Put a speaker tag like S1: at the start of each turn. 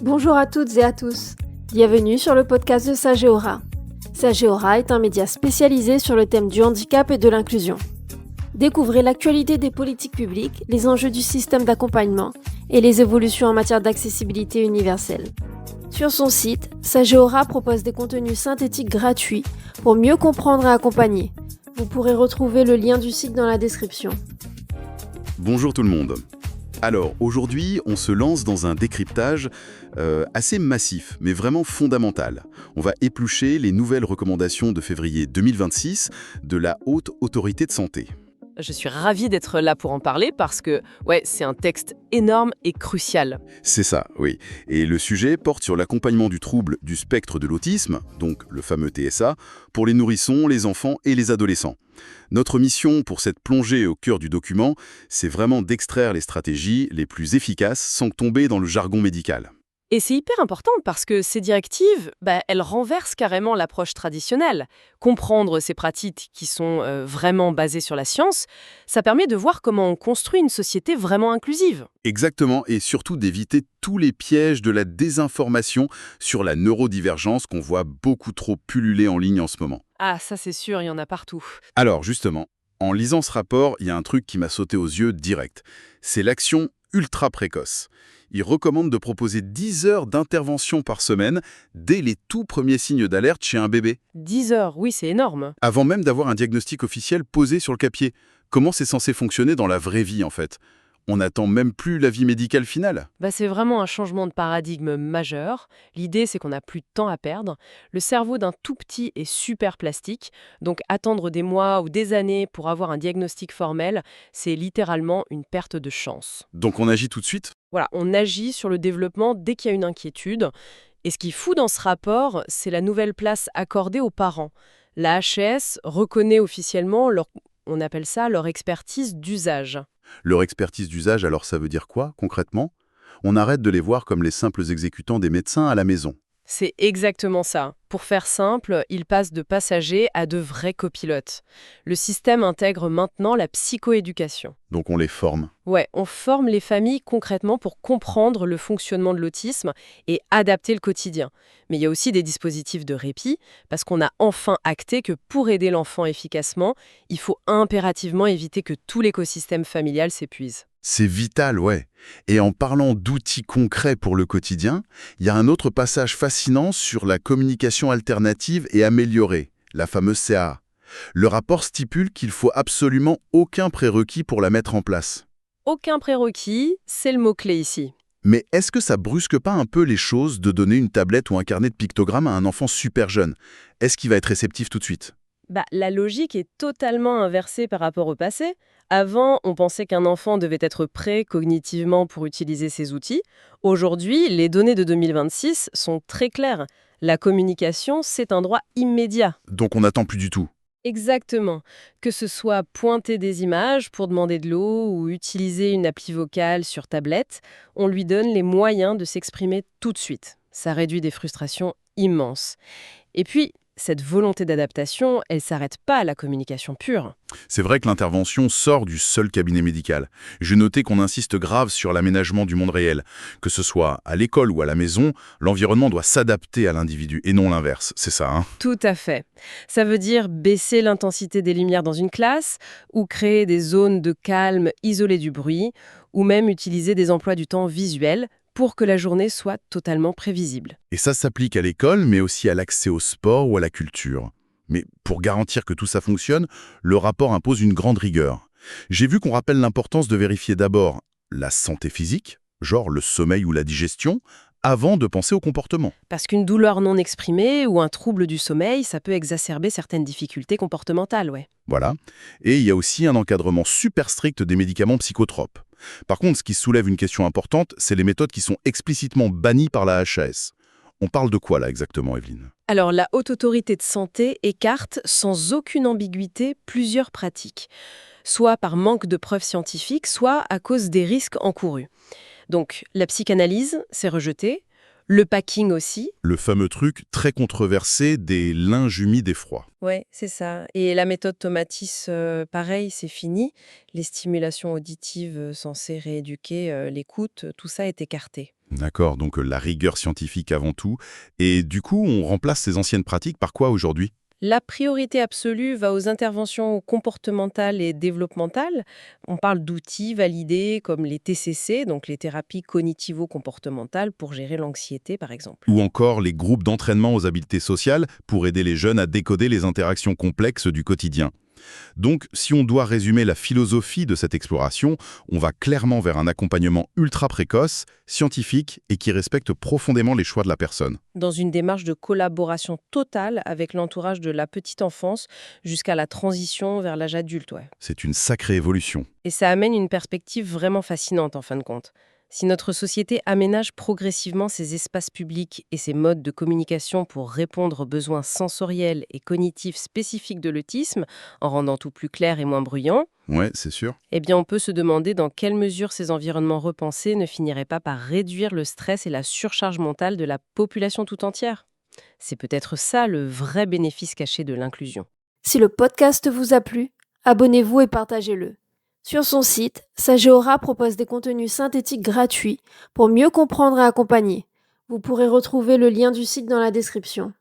S1: Bonjour à toutes et à tous. Bienvenue sur le podcast de Sageora. Sageora est un média spécialisé sur le thème du handicap et de l'inclusion. Découvrez l'actualité des politiques publiques, les enjeux du système d'accompagnement et les évolutions en matière d'accessibilité universelle. Sur son site, Sageora propose des contenus synthétiques gratuits pour mieux comprendre et accompagner. Vous pourrez retrouver le lien du site dans la description.
S2: Bonjour tout le monde. Alors, aujourd'hui, on se lance dans un décryptage assez massif, mais vraiment fondamental. On va éplucher les nouvelles recommandations de février 2026 de la Haute Autorité de Santé.
S3: Je suis ravie d'être là pour en parler parce que, c'est un texte énorme et crucial.
S2: C'est ça, oui. Et le sujet porte sur l'accompagnement du trouble du spectre de l'autisme, donc le fameux TSA, pour les nourrissons, les enfants et les adolescents. Notre mission pour cette plongée au cœur du document, c'est vraiment d'extraire les stratégies les plus efficaces sans tomber dans le jargon médical.
S3: Et c'est hyper important parce que ces directives, elles renversent carrément l'approche traditionnelle. Comprendre ces pratiques qui sont vraiment basées sur la science, ça permet de voir comment on construit une société vraiment inclusive.
S2: Exactement, et surtout d'éviter tous les pièges de la désinformation sur la neurodivergence qu'on voit beaucoup trop pulluler en ligne en ce moment.
S3: Ah, ça c'est sûr, il y en a partout.
S2: Alors justement, en lisant ce rapport, il y a un truc qui m'a sauté aux yeux direct. C'est l'action ultra précoce. Il recommande de proposer 10 heures d'intervention par semaine dès les tout premiers signes d'alerte chez un bébé.
S3: 10 heures, oui, c'est énorme.
S2: Avant même d'avoir un diagnostic officiel posé sur le capier. Comment c'est censé fonctionner dans la vraie vie en fait ? On n'attend même plus l'avis médical final.
S3: C'est vraiment un changement de paradigme majeur. L'idée, c'est qu'on n'a plus de temps à perdre. Le cerveau d'un tout petit est super plastique, donc attendre des mois ou des années pour avoir un diagnostic formel, c'est littéralement une perte de chance.
S2: Donc on agit tout de suite ?
S3: Voilà, on agit sur le développement dès qu'il y a une inquiétude. Et ce qui est fou dans ce rapport, c'est la nouvelle place accordée aux parents. La HCS reconnaît officiellement on appelle ça leur expertise d'usage.
S2: Leur expertise d'usage, alors ça veut dire quoi, concrètement ? On arrête de les voir comme les simples exécutants des médecins à la maison.
S3: C'est exactement ça. Pour faire simple, ils passent de passagers à de vrais copilotes. Le système intègre maintenant la psychoéducation.
S2: Donc on les forme.
S3: On forme les familles concrètement pour comprendre le fonctionnement de l'autisme et adapter le quotidien. Mais il y a aussi des dispositifs de répit, parce qu'on a enfin acté que pour aider l'enfant efficacement, il faut impérativement éviter que tout l'écosystème familial s'épuise.
S2: C'est vital, ouais. Et en parlant d'outils concrets pour le quotidien, il y a un autre passage fascinant sur la communication alternative et améliorée, la fameuse CAA. Le rapport stipule qu'il faut absolument aucun prérequis pour la mettre en place.
S3: Aucun prérequis, c'est le mot-clé ici.
S2: Mais est-ce que ça brusque pas un peu les choses de donner une tablette ou un carnet de pictogrammes à un enfant super jeune ? Est-ce qu'il va être réceptif tout de suite ?
S3: La logique est totalement inversée par rapport au passé. Avant, on pensait qu'un enfant devait être prêt cognitivement pour utiliser ces outils. Aujourd'hui, les données de 2026 sont très claires. La communication, c'est un droit immédiat.
S2: Donc on n'attend plus du tout.
S3: Exactement. Que ce soit pointer des images pour demander de l'eau ou utiliser une appli vocale sur tablette, on lui donne les moyens de s'exprimer tout de suite. Ça réduit des frustrations immenses. Et puis, cette volonté d'adaptation, elle ne s'arrête pas à la communication pure.
S2: C'est vrai que l'intervention sort du seul cabinet médical. J'ai noté qu'on insiste grave sur l'aménagement du monde réel. Que ce soit à l'école ou à la maison, l'environnement doit s'adapter à l'individu et non l'inverse. C'est ça, hein ?
S3: Tout à fait. Ça veut dire baisser l'intensité des lumières dans une classe, ou créer des zones de calme isolées du bruit, ou même utiliser des emplois du temps visuels pour que la journée soit totalement prévisible.
S2: Et ça s'applique à l'école, mais aussi à l'accès au sport ou à la culture. Mais pour garantir que tout ça fonctionne, le rapport impose une grande rigueur. J'ai vu qu'on rappelle l'importance de vérifier d'abord la santé physique, genre le sommeil ou la digestion, avant de penser au comportement.
S3: Parce qu'une douleur non exprimée ou un trouble du sommeil, ça peut exacerber certaines difficultés comportementales,
S2: Voilà. Et il y a aussi un encadrement super strict des médicaments psychotropes. Par contre, ce qui soulève une question importante, c'est les méthodes qui sont explicitement bannies par la HAS. On parle de quoi là exactement, Evelyne ?
S3: Alors, la Haute Autorité de Santé écarte sans aucune ambiguïté plusieurs pratiques, soit par manque de preuves scientifiques, soit à cause des risques encourus. Donc, la psychanalyse, c'est rejeté. Le packing aussi.
S2: Le fameux truc très controversé des linges humides et froids.
S3: Ouais, c'est ça. Et la méthode Tomatis, pareil, c'est fini. Les stimulations auditives censées rééduquer l'écoute, tout ça est écarté.
S2: D'accord, donc la rigueur scientifique avant tout. Et du coup, on remplace ces anciennes pratiques par quoi aujourd'hui?
S3: La priorité absolue va aux interventions comportementales et développementales. On parle d'outils validés comme les TCC, donc les thérapies cognitivo-comportementales pour gérer l'anxiété par exemple.
S2: Ou encore les groupes d'entraînement aux habiletés sociales pour aider les jeunes à décoder les interactions complexes du quotidien. Donc, si on doit résumer la philosophie de cette exploration, on va clairement vers un accompagnement ultra précoce, scientifique et qui respecte profondément les choix de la personne.
S3: Dans une démarche de collaboration totale avec l'entourage de la petite enfance jusqu'à la transition vers l'âge adulte. Ouais.
S2: C'est une sacrée évolution.
S3: Et ça amène une perspective vraiment fascinante en fin de compte. Si notre société aménage progressivement ses espaces publics et ses modes de communication pour répondre aux besoins sensoriels et cognitifs spécifiques de l'autisme, en rendant tout plus clair et moins bruyant,
S2: Ouais, c'est sûr.
S3: eh bien on peut se demander dans quelle mesure ces environnements repensés ne finiraient pas par réduire le stress et la surcharge mentale de la population tout entière. C'est peut-être ça le vrai bénéfice caché de l'inclusion.
S1: Si le podcast vous a plu, abonnez-vous et partagez-le. Sur son site, Sageora propose des contenus synthétiques gratuits pour mieux comprendre et accompagner. Vous pourrez retrouver le lien du site dans la description.